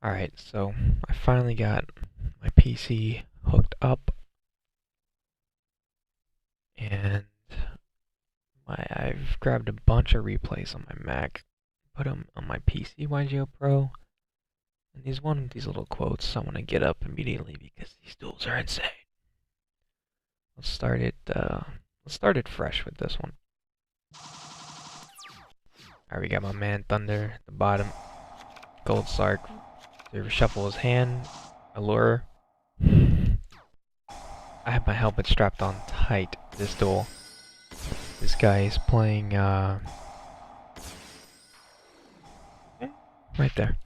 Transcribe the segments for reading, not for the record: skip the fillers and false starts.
Alright, so I finally got my PC hooked up, and I've grabbed a bunch of replays on my Mac, put them on my PC YGO Pro, and these little quotes I want to get up immediately because these tools are insane. Let's start it fresh with this one. Alright, we got my man Thunder at the bottom, Gold Sark, to shuffle his hand, Allure. I have my helmet strapped on tight this duel. This guy is playing, right there.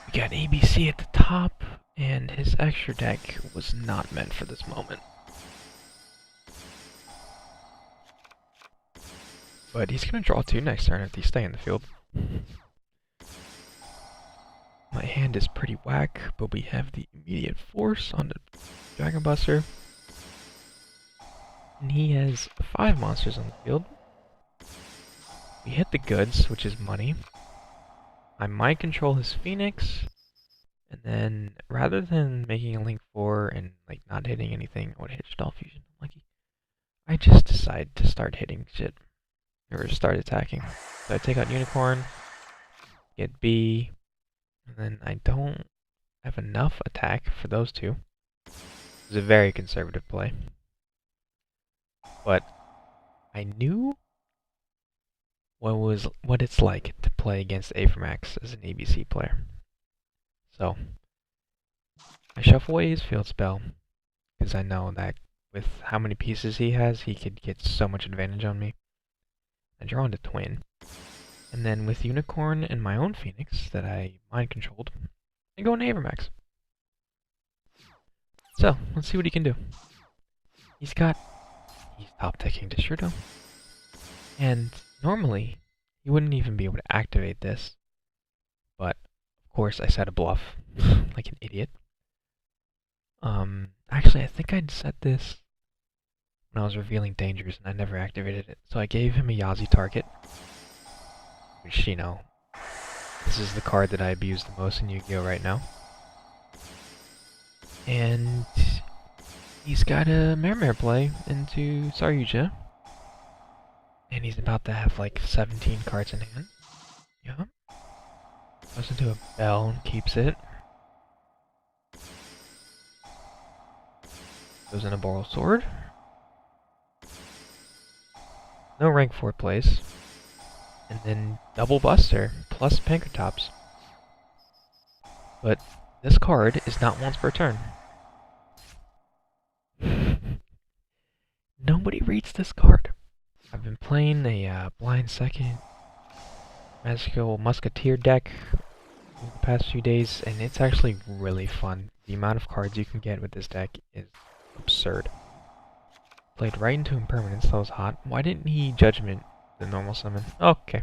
We got ABC at the top, and his extra deck was not meant for this moment. But he's gonna draw 2 next turn if they stay in the field. My hand is pretty whack, but we have the immediate force on the Dragon Buster. And he has 5 monsters on the field. We hit the goods, which is money. I might control his Phoenix, and then rather than making a Link 4 and like not hitting anything, I would hit Shaddoll Fusion. Lucky. I just decide to start hitting shit. Or start attacking. So I take out Unicorn, get B, and then I don't have enough attack for those two. It's a very conservative play. But I knew what it's like to play against Avermax as an ABC player. So I shuffle away his field spell, because I know that with how many pieces he has, he could get so much advantage on me. I draw into Twin. And then with Unicorn and my own Phoenix that I mind controlled, I go into Avermax. So, let's see what he can do. He's top decking to Shaddoll. And normally, he wouldn't even be able to activate this. But, of course, I set a bluff, like an idiot. Actually, I think I'd set this when I was revealing dangers, and I never activated it. So I gave him a Yazi target, which, you know, this is the card that I abuse the most in Yu-Gi-Oh! Right now. And he's got a Mare play into Saryuja. And he's about to have like 17 cards in hand. Yeah. Goes into a Bell and keeps it. Goes in a Boral Sword. No rank 4 plays. And then double Buster plus Pankratops. But this card is not once per turn. Nobody reads this card. I've been playing a blind second magical musketeer deck in the past few days, and it's actually really fun. The amount of cards you can get with this deck is absurd. Played right into Impermanence, that was hot. Why didn't he Judgment the normal summon? Okay.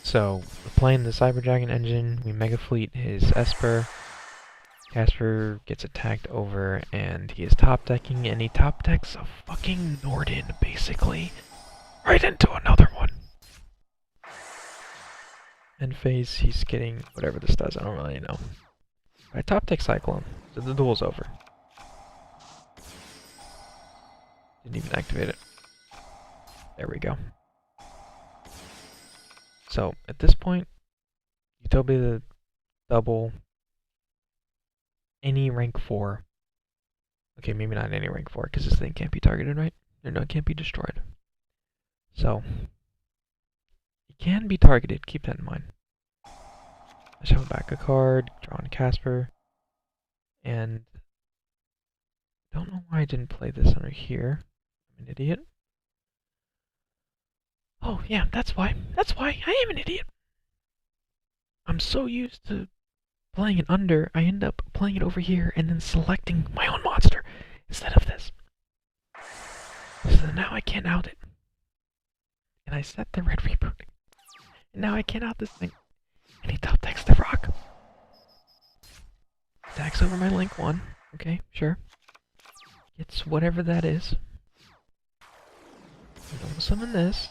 So, we're playing the Cyber Dragon engine, we Mega Fleet his Esper. Casper gets attacked over, and he is top decking, and he top decks a fucking Norden, basically. Right into another one. End phase, he's getting whatever this does, I don't really know. I top deck Cyclone, so the duel's over. Didn't even activate it. There we go. So, at this point, Utopia the double any rank 4. Okay, maybe not any rank 4, because this thing can't be targeted, right? Or no, it can't be destroyed. So, it can be targeted, keep that in mind. I shuffle back a card, draw on Casper, and don't know why I didn't play this under here. I'm an idiot. Oh, yeah, that's why. That's why I am an idiot. I'm so used to playing it under, I end up playing it over here and then selecting my own monster instead of this. So now I can't out it. And I set the red reboot. And now I can't out this thing. And he top decks the rock. Attacks over my Link 1. Okay, sure. Gets whatever that is. I'm gonna summon this.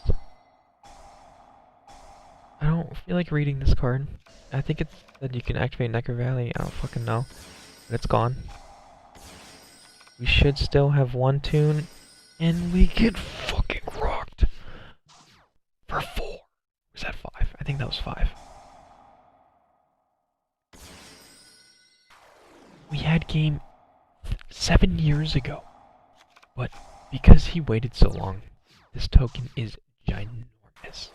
I don't feel like reading this card. I think it's that you can activate Necker Valley. I don't fucking know. But it's gone. We should still have one tune. And we get fucking rocked. For 4. Was that 5? I think that was 5. We had game 7 years ago. But because he waited so long, this token is ginormous.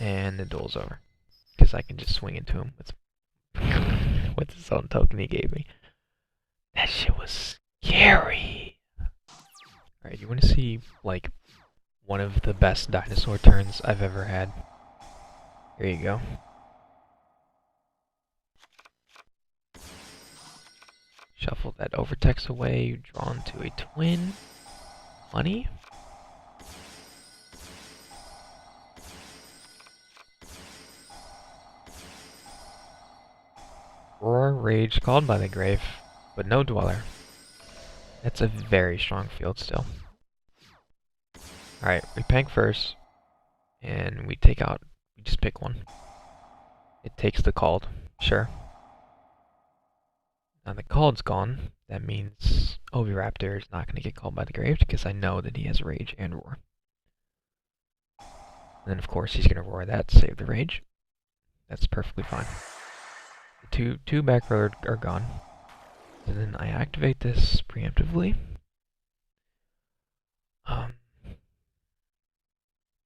And the duel's over. Because I can just swing into him with his own token he gave me. That shit was scary. Alright, you want to see, like, one of the best dinosaur turns I've ever had? Here you go. Shuffle that overtext away, draw into a twin. Money? Roar, Rage, called by the grave, but no Dweller. That's a very strong field still. Alright, we pank first, and we take out, we just pick one. It takes the called, sure. Now the called's gone, that means Oviraptor is not going to get called by the grave because I know that he has Rage and Roar. And then of course he's going to roar that to save the Rage. That's perfectly fine. The two back row are gone. And then I activate this preemptively. I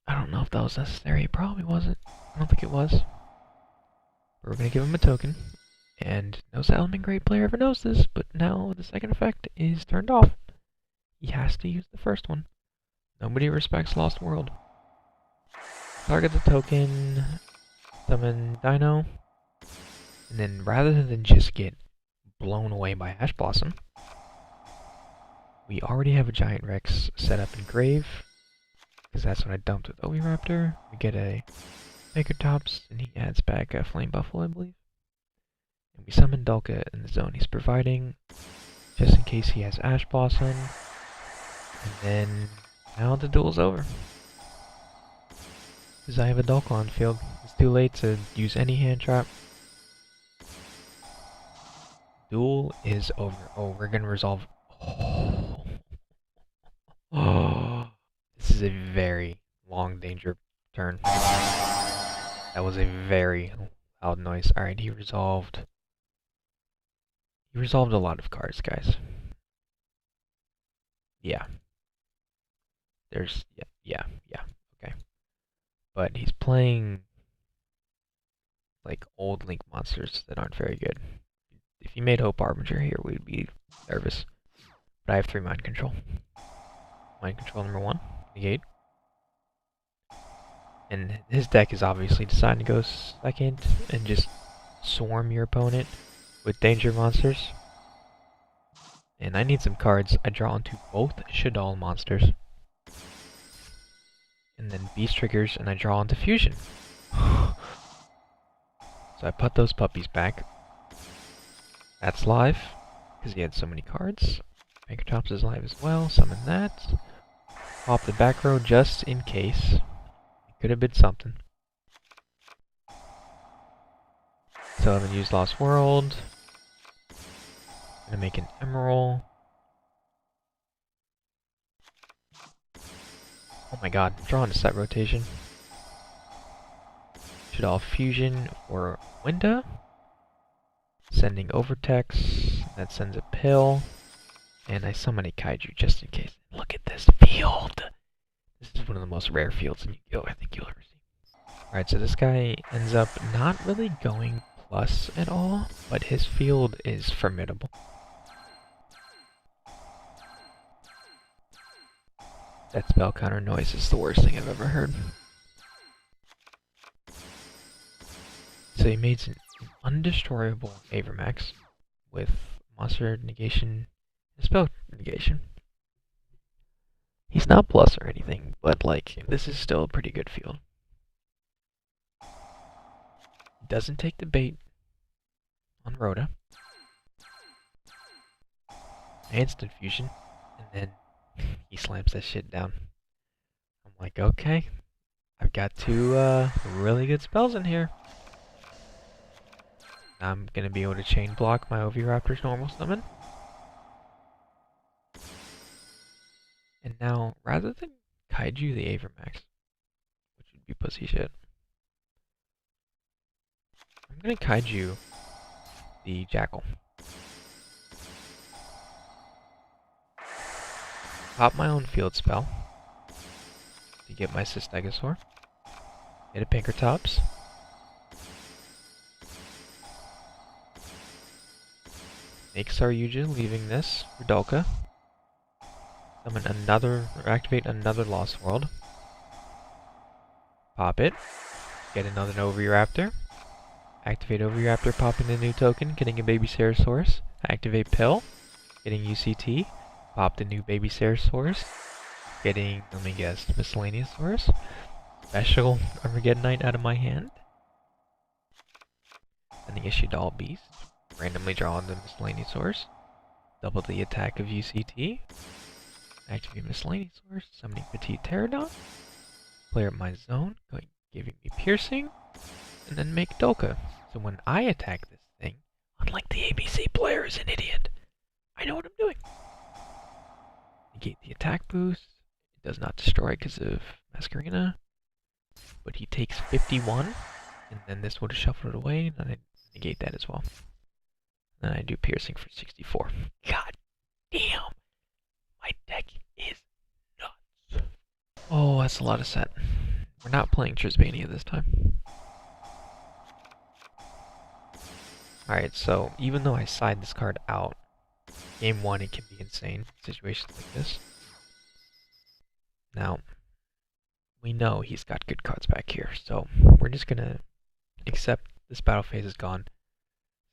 don't know if that was necessary. It probably wasn't. I don't think it was. But we're going to give him a token. And no Salomon Great player ever knows this, but now the second effect is turned off. He has to use the first one. Nobody respects Lost World. Target the token, summon Dino, and then rather than just get blown away by Ash Blossom, we already have a Giant Rex set up in Grave, because that's what I dumped with Oviraptor. We get a Makertops, and he adds back a Flame Buffalo, I believe. And we summon Dulka in the zone he's providing, just in case he has Ash Blossom. And then, now the duel's over. Because I have a Dulka on field. It's too late to use any hand trap. Duel is over. Oh, we're gonna resolve. Oh. Oh. This is a very long danger turn. That was a very loud noise. Alright, he resolved. He resolved a lot of cards, guys. Yeah. There's. Yeah. Okay. But he's playing like old Link monsters that aren't very good. If he made Hope Harbinger here, we'd be nervous. But I have 3 Mind Control. Mind Control number 1, negate. And his deck is obviously deciding to go second and just swarm your opponent with danger monsters. And I need some cards. I draw into both Shaddoll monsters. And then Beast triggers and I draw into Fusion. So I put those puppies back. That's live, because he had so many cards. Makertops is live as well, summon that. Pop the back row just in case. It could have been something. So I'm going to use Lost World. I'm going to make an Emerald. Oh my god, drawing a set rotation. Shaddoll Fusion for Winda. Sending Overtext, that sends a pill, and I summon a Kaiju just in case. Look at this field! This is one of the most rare fields in Yu-Gi-Oh! I think you'll ever see. Alright, so this guy ends up not really going plus at all, but his field is formidable. That spell counter noise is the worst thing I've ever heard. So he made an undestroyable Avermax with monster negation and spell negation. He's not plus or anything, but like, this is still a pretty good field. He doesn't take the bait on Rhoda. Instant fusion, and then He slams that shit down. I'm like, okay, I've got two really good spells in here. I'm gonna be able to chain block my Oviraptor's normal summon. And now, rather than Kaiju the Avermax, which would be pussy shit, I'm gonna Kaiju the Jackal. Pop my own field spell to get my Cystegosaur. Hit a Pinkertops. Make Saryuja leaving this for Dolka. Summon another, or activate another Lost World. Pop it. Get another Oviraptor. Activate Oviraptor, popping the new token, getting a baby Ceratosaurus. Activate Pill, getting UCT. Pop the new baby Ceratosaurus, getting, let me guess, Miscellaneousaurus. Special Armageddonite out of my hand. And the Shaddoll Beast. Randomly draw the Miscellaneousaurus. Double the attack of UCT. Activate Miscellaneousaurus, summoning Petite Pterodon. Clear up my zone, giving me piercing. And then make Dolka. So when I attack this thing, unlike the ABC player is an idiot, I know what I'm doing. Negate the attack boost. It does not destroy because of Masquerena. But he takes 51, and then this would have shuffled it away, and I negate that as well. Then I do piercing for 64. God damn! My deck is nuts. Oh, that's a lot of set. We're not playing Trisbania this time. Alright, so even though I side this card out, game 1 it can be insane, situations like this. Now, we know he's got good cards back here, so we're just gonna accept this battle phase is gone.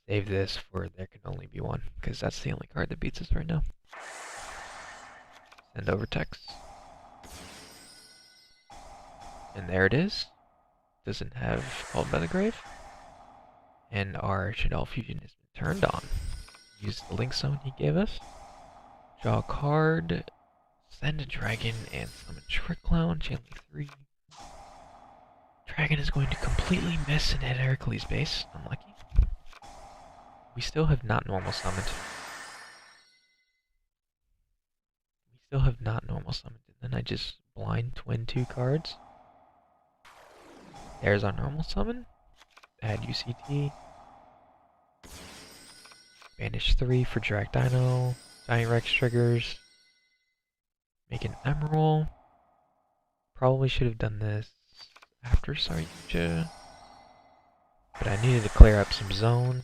Save this for there can only be one, because that's the only card that beats us right now. Send over text. And there it is. Doesn't have Called by the Grave. And our Shaddoll Fusion has been turned on. Use the Link Zone he gave us. Draw a card. Send a dragon and summon Trick Clown. Chain Link 3. Dragon is going to completely miss and hit Hercules base. Unlucky. We still have not normal summoned. And then I just blind twin 2 cards. There's our normal summon. Add UCT. Banish 3 for Direct Dino. Giant Rex triggers. Make an Emerald. Probably should have done this after Saryuja. But I needed to clear up some zones.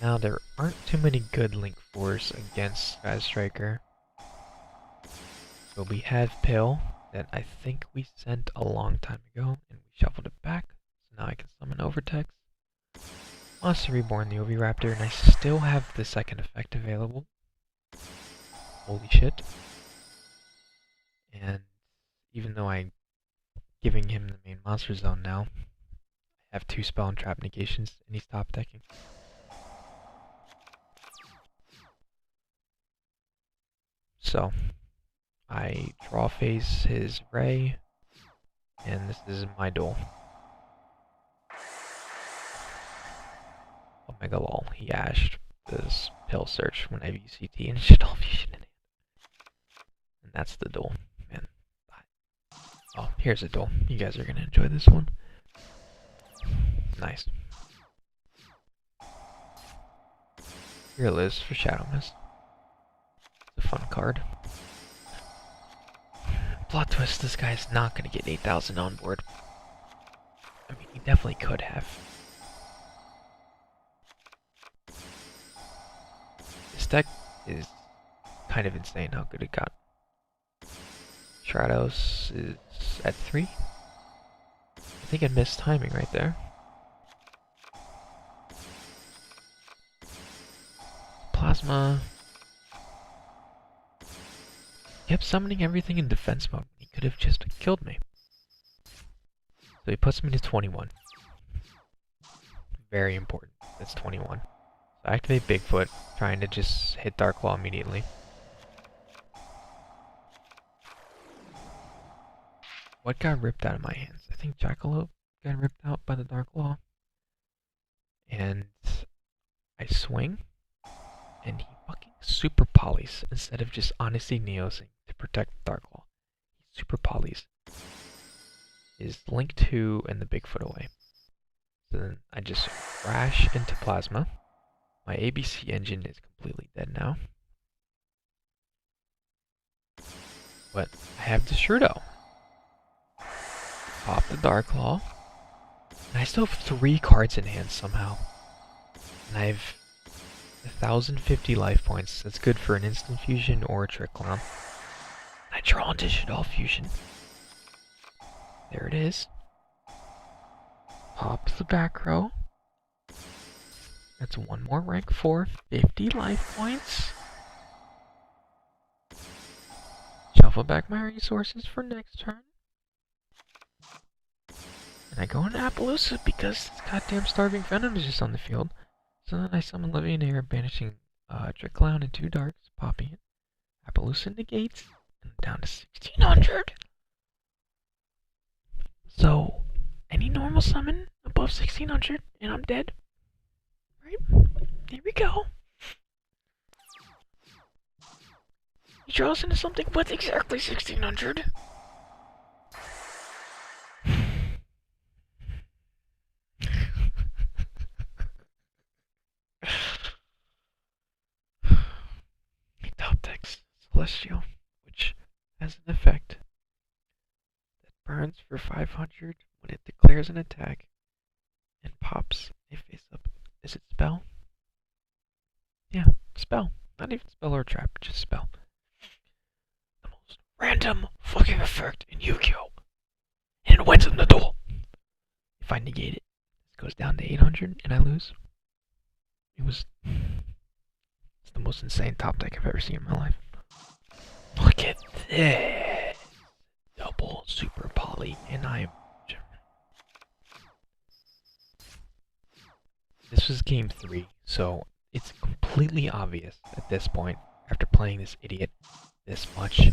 Now there aren't too many good Link 4s against Sky Striker. But we have Pill that I think we sent a long time ago, and we shuffled it back. So now I can summon Overtext. Monster Reborn the Oviraptor, and I still have the second effect available. Holy shit. And even though I'm giving him the main monster zone now, I have 2 spell and trap negations, and he's top decking. So, I draw phase his Ray, and this is my duel. Omega lol, he ashed this Pill search when I have UCT and Shaddoll Fusion in it. And that's the duel, man. Oh, here's a duel. You guys are gonna enjoy this one. Nice. Here Liz for Shadow Mist. It's a fun card. Plot twist, this guy's not gonna get 8,000 on board. I mean, he definitely could have. This deck is kind of insane how good it got. Stratos is at 3. I think I missed timing right there. Plasma. Kept summoning everything in defense mode. He could have just killed me. So he puts me to 21. Very important. That's 21. So activate Bigfoot, trying to just hit Dark Claw immediately. What got ripped out of my hands? I think Jackalope got ripped out by the Dark Claw. And I swing, and he fucking super polys instead of just honestly neosing to protect the Dark Claw. He super polys. Is Link 2 and the Bigfoot away. So then I just crash into Plasma. My ABC engine is completely dead now. But I have the Shaddoll. Pop the Dark Claw. And I still have 3 cards in hand somehow. And I have 1,050 life points. That's good for an instant fusion or a trick clown. I draw into Shaddoll fusion. There it is. Pop the back row. That's one more rank 4, 50 life points. Shuffle back my resources for next turn. And I go into Appaloosa because this goddamn Starving Venom is just on the field. So then I summon Levianair, banishing Trick Clown and 2 darks, popping it. Appaloosa negates, and down to 1600. So, any normal summon above 1600, and I'm dead. Right? Here we go. He draws into something with exactly 1600. He top decks Celestial, which has an effect that burns for 500 when it declares an attack and pops a face up. Is it spell? Yeah, spell. Not even spell or trap, just spell. The most random fucking effect in Yu-Gi-Oh! And it wins in the duel. If I negate it, it goes down to 800 and I lose. It's the most insane top deck I've ever seen in my life. Look at this! Double super poly, and This was game 3, so it's completely obvious at this point, after playing this idiot this much,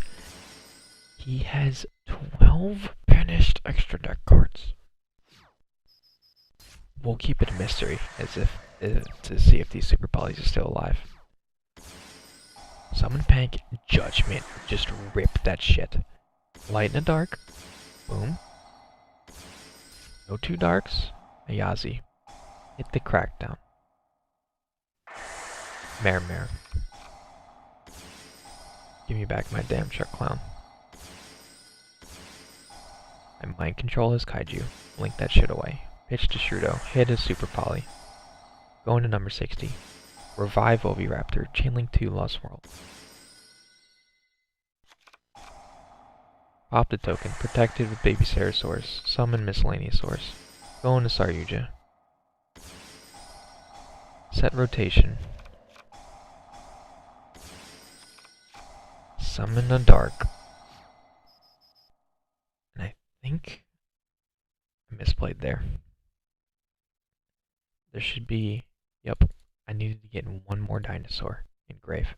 he has 12 banished extra deck cards. We'll keep it a mystery, as if to see if these super polys are still alive. Summon Pank, Judgment, just rip that shit. Light in the dark, boom. No 2 darks, Ayazi. Hit the Crackdown. Mare. Give me back my damn Trick Clown. I mind control his Kaiju. Link that shit away. Pitch to Shaddoll. Hit his Super Poly. Go into number 60. Revive Oviraptor. Chainlink 2 Lost World. Pop the token. Protected with Baby Ceratosaurus. Summon Miscellaneousaurus. Go into Saryuja. Set rotation. Summon a dark. And I think I misplayed there. There should be... Yep, I needed to get one more dinosaur in grave.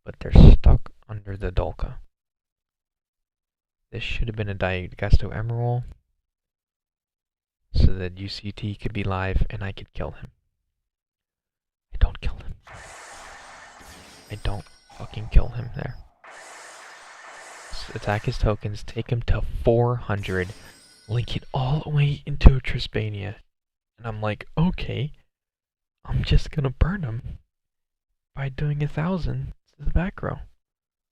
But they're stuck under the Dolka. This should have been a Diagasto Emerald. So that UCT could be live and I could kill him. I don't kill him. I don't fucking kill him there. Attack his tokens, take him to 400, link it all the way into a Trispania. And I'm like, okay, I'm just gonna burn him by doing 1,000 to the back row.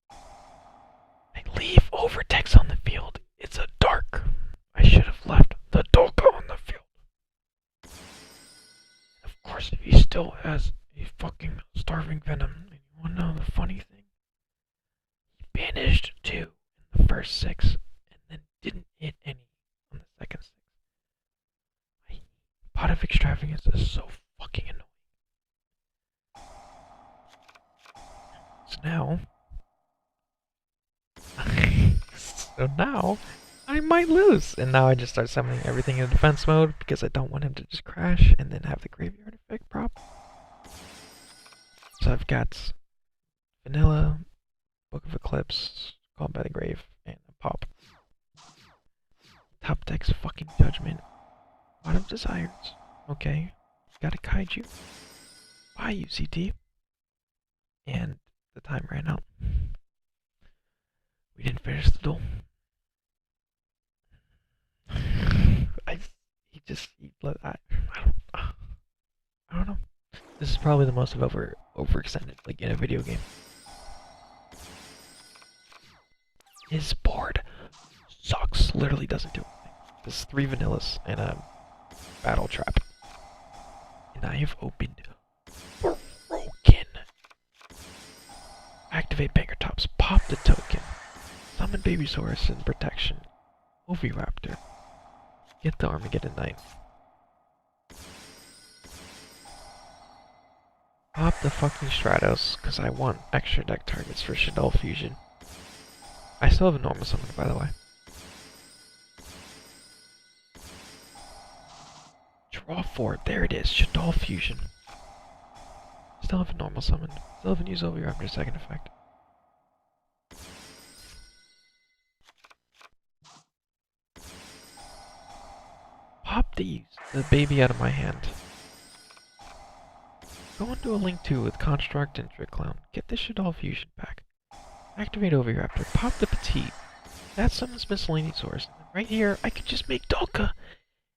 I leave Overtex on the field. It's a dark. I should have left the Dolka on the field. Of course, he still has a fucking Starving Venom. And you wanna know the funny thing? He banished 2 in the first 6, and then didn't hit any on the second 6. Pot of Extravagance is so fucking annoying. So now, I might lose. And now I just start summoning everything in defense mode because I don't want him to just crash and then have the graveyard effect prop. I've got Vanilla, Book of Eclipse, Called by the Grave, and a Pop. Top deck's fucking Judgment. Lot of Desires. Okay. Got a Kaiju. Bye, UCT. And the time ran out. We didn't finish the duel. I don't know. This is probably the most I've overextended, like, in a video game. His board sucks. Literally doesn't do anything. There's 3 vanillas and a battle trap. And I have opened broken. Activate Banger Tops. Pop the token. Summon Babysaurus and Protection. Oviraptor. Get the Armageddon Knight. Pop the fucking Stratos, because I want extra deck targets for Shaddoll Fusion. I still have a normal summon, by the way. Draw 4, there it is, Shaddoll Fusion. Still have a normal summon. Still haven't used Oviraptor's second effect. Pop the baby out of my hand. Go into a Link 2 with Construct and Trick Clown. Get the Shaddoll Fusion back. Activate Oviraptor. Pop the Petite. That summons Miscellaneous Source. And then right here, I could just make Dolka,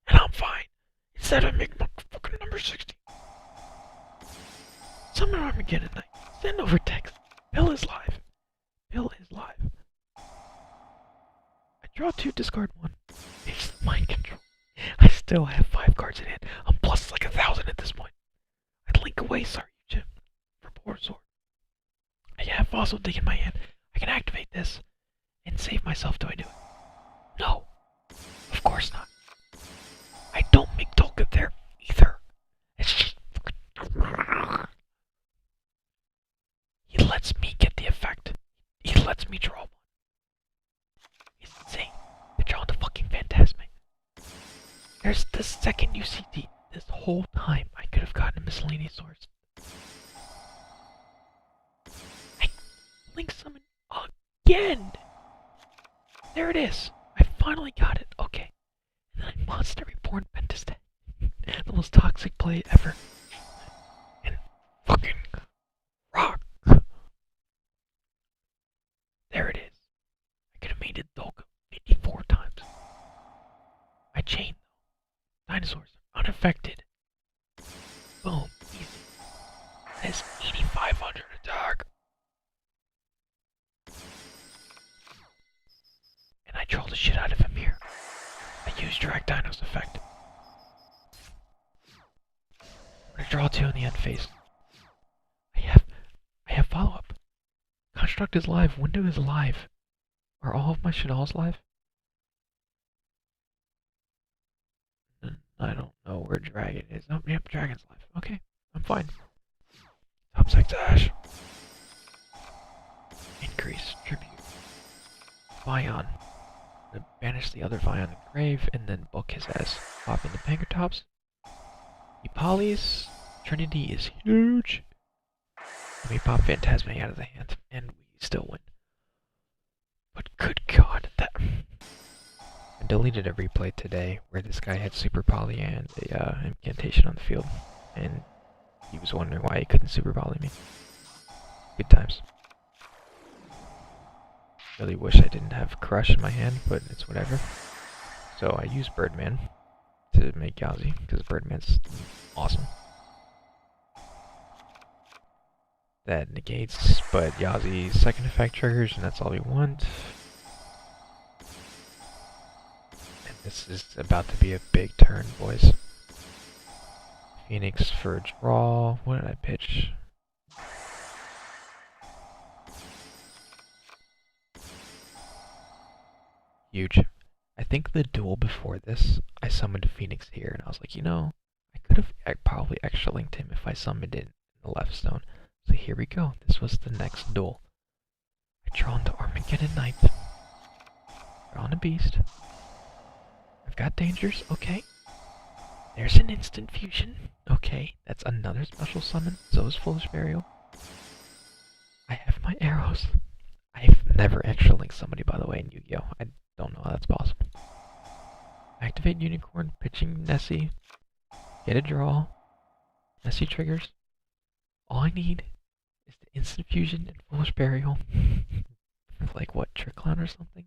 and I'm fine. Instead, I make my fucking number 60. Summon Armageddon Knight. Send over text. Bill is live. Bill is live. I draw 2, discard 1. It's mind control. I still have 5 cards in hand. I'm plus like 1,000 at this point. I'd link away Saryuja for Poor Sword. I have Fossil Dig in my hand. I can activate this and save myself. Do I do it? No. Of course not. I don't make Dolka there either. It's just... He lets me get the effect. He lets me draw one. He's insane. I draw the fucking Phantasmic. There's the second UCD. This whole time, I could have gotten a Miscellaneous Source. I Link Summon again! There it is! I finally got it. Okay. And then I Monster Reborn Pentastat. The most toxic play ever. And fucking rock. There it is. I could have made it Dolka 54 times. I chain though. Dinosaurs unaffected. Boom. Easy. That is 8,500 attack. And I troll the shit out of him here. I use Drag Dino's effect. I'm gonna draw 2 in the end phase. I have follow-up. Construct is live. Window is live. Are all of my Shaddolls live? I don't know where Dragon is. Oh, yep, Dragon's live. Okay, I'm fine. Top 6 dash. Increase tribute. Vion. Banish the other Vion in the grave, and then book his ass. Pop in the Pankertops. Epali's Trinity is huge. Let me pop Phantasmic out of the hand, and we still win. But good god, that... I deleted a replay today where this guy had Super Poly and a incantation on the field, and he was wondering why he couldn't Super Poly me. Good times. Really wish I didn't have Crush in my hand, but it's whatever. So I used Birdman to make Yazi, because Birdman's awesome. That negates, but Yazi's second effect triggers, and that's all we want. And this is about to be a big turn, boys. Phoenix for a draw. What did I pitch? Huge. I think the duel before this, I summoned Phoenix here, and I was like, you know, I probably extra linked him if I summoned it in the left stone. So here we go. This was the next duel. I draw into Armageddon Knight. Draw on a beast. I've got dangers. Okay. There's an instant fusion. Okay. That's another special summon. So is Foolish Burial. my arrows. I've never extra linked somebody, by the way, in Yu-Gi-Oh! I don't know how that's possible. Activate Unicorn, pitching Nessie, get a draw, Nessie triggers. All I need is the instant fusion and foolish burial. Like what, Trick Clown or something?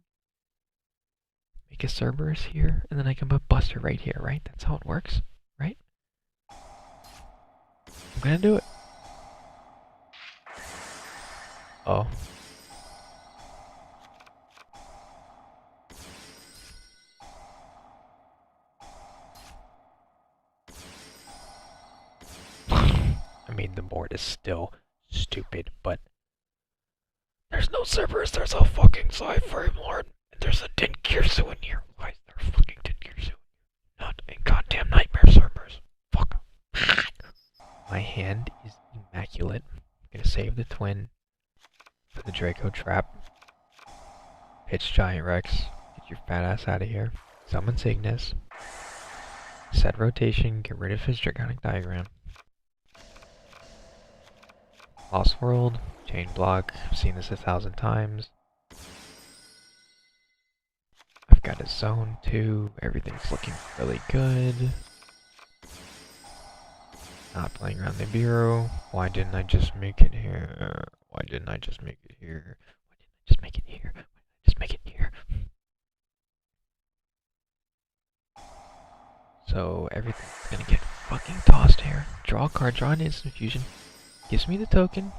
Make a Cerberus here, and then I can put Buster right here, right? That's how it works, right? I'm gonna do it. Oh. I mean, the board is still stupid, but there's no Cerberus, there's a fucking Sci-Frame Lord, and there's a Dinkirsu in here. Why is there a fucking Dinkirsu? Not a goddamn Nightmare Cerberus. Fuck. My hand is immaculate. I'm gonna save the twin for the Draco trap. Pitch Giant Rex. Get your fat ass out of here. Summon Cygnus. Set rotation, get rid of his Draconic Diagram. Lost World, Chain Block, I've seen this 1,000 times. I've got a zone too, everything's looking really good. Not playing around the bureau. Why didn't I just make it here? Why didn't I just make it here? Why didn't I just make it here? Why didn't I just make it here? So everything's gonna get fucking tossed here. Draw a card, draw an instant fusion. Gives me the token.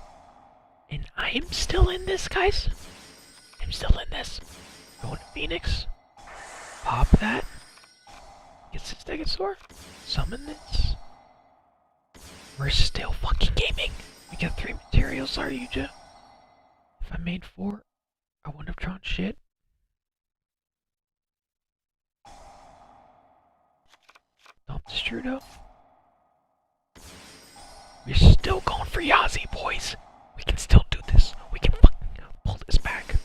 And I am still in this, guys. I'm still in this. Going to Phoenix. Pop that. Gets his Stegosaur. Summon this. We're still fucking gaming. We got 3 materials, sorry, Yuja. If I made 4, I wouldn't have drawn shit. Dump the Strudo. We're still going for Yazi, boys. We can still do this. We can fucking pull this back.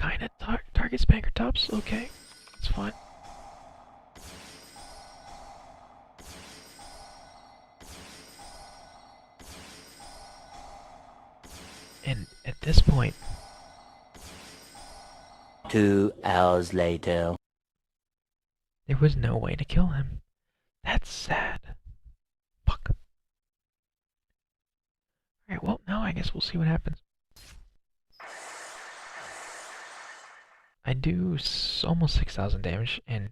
Kinda target Spanker Tops, okay. It's fine. And at this point, 2 hours later. there was no way to kill him. That's sad. Fuck. Alright, well, now I guess we'll see what happens. I do almost 6,000 damage, and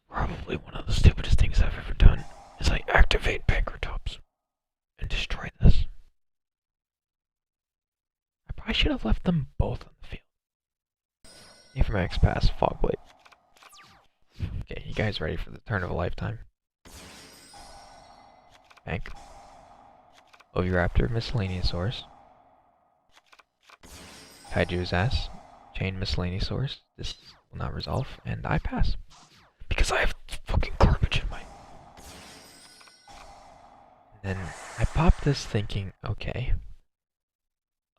probably one of the stupidest things I've ever done is I activate Pankratops and destroy this. I probably should have left them both on the field. Aphromax pass, Fogblade. Okay, you guys ready for the turn of a lifetime? Bank. Oviraptor, Miscellaneousaurus. Kaiju's ass. Chain Miscellaneousaurus. This will not resolve, and I pass. Because I have fucking garbage in my... And then I pop this thinking, okay,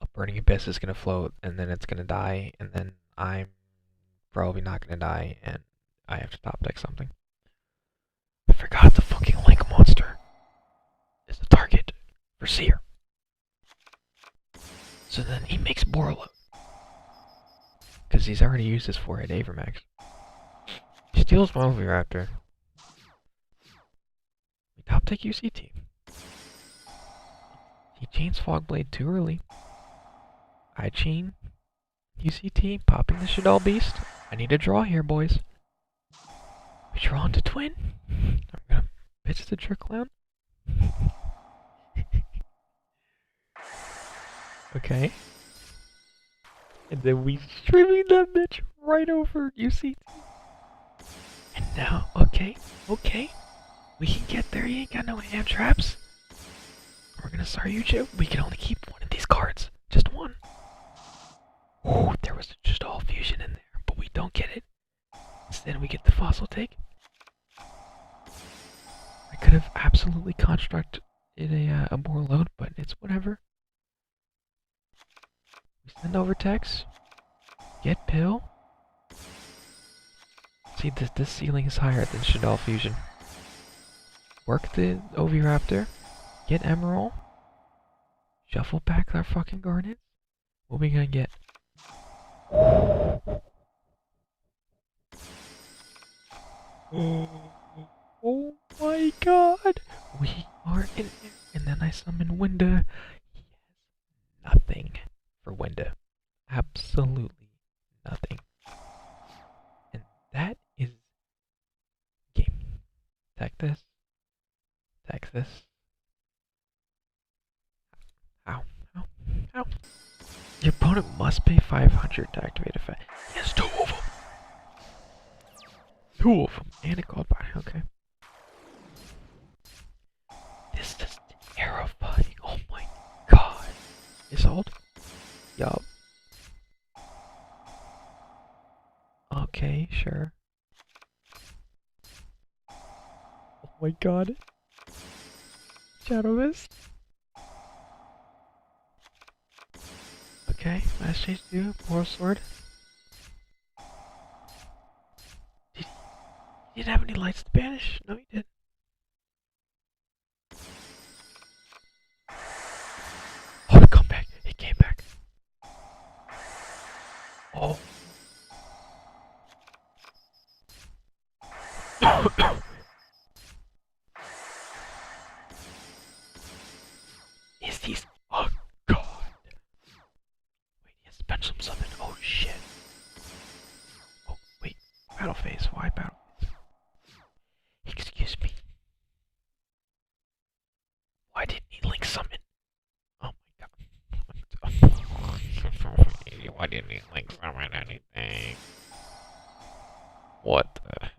a Burning Abyss is gonna float, and then it's gonna die, and then I'm probably not gonna die, and I have to top deck something. I forgot the fucking Link monster is the target for Seer. So then he makes Borlo. Because he's already used his 4-hit Avermax. He steals my Oviraptor. We top deck UCT. He chains Fogblade too early. I chain UCT, popping the Shaddoll Beast. I need a draw here, boys. We draw into Twin. I'm gonna pitch the Trick Clown. Okay. And then we streaming that bitch right over UCT. And now, okay, we can get there. You ain't got no hand traps. We're gonna start YouTube. We can only keep one of these cards. Just one. Oh, there was just all fusion in there, but we don't get it. Instead, we get the fossil take. I could have absolutely constructed a more load, but it's whatever. We send over text. Get pill. See, this ceiling is higher than Shaddoll Fusion. Work the Oviraptor. Get Emerald. Shuffle back our fucking garnet. What we gonna get? Oh my god! We are in it. And then I summon Winda. He has nothing for Winda. Absolutely nothing. And that is game. Attack this. Attack this. Ow. Ow. Ow. Your opponent must pay 500 to activate effect. He has 2 of them. 2 of them. And a called by. Okay. This is terrifying. Oh my god. Is ult? Yup. Okay, sure. Oh my god. Shadow Mist. Okay, Mass Chase 2, Moral Sword. He didn't have any lights to banish? No, he didn't. Oh, come back. He came back. Oh. Is these? Oh god. Wait, he has pendulum summon. Oh shit. Oh wait, battle phase. Why battle phase? Excuse me. Why didn't he link summon? Oh my god. Why didn't he link summon anything? What the?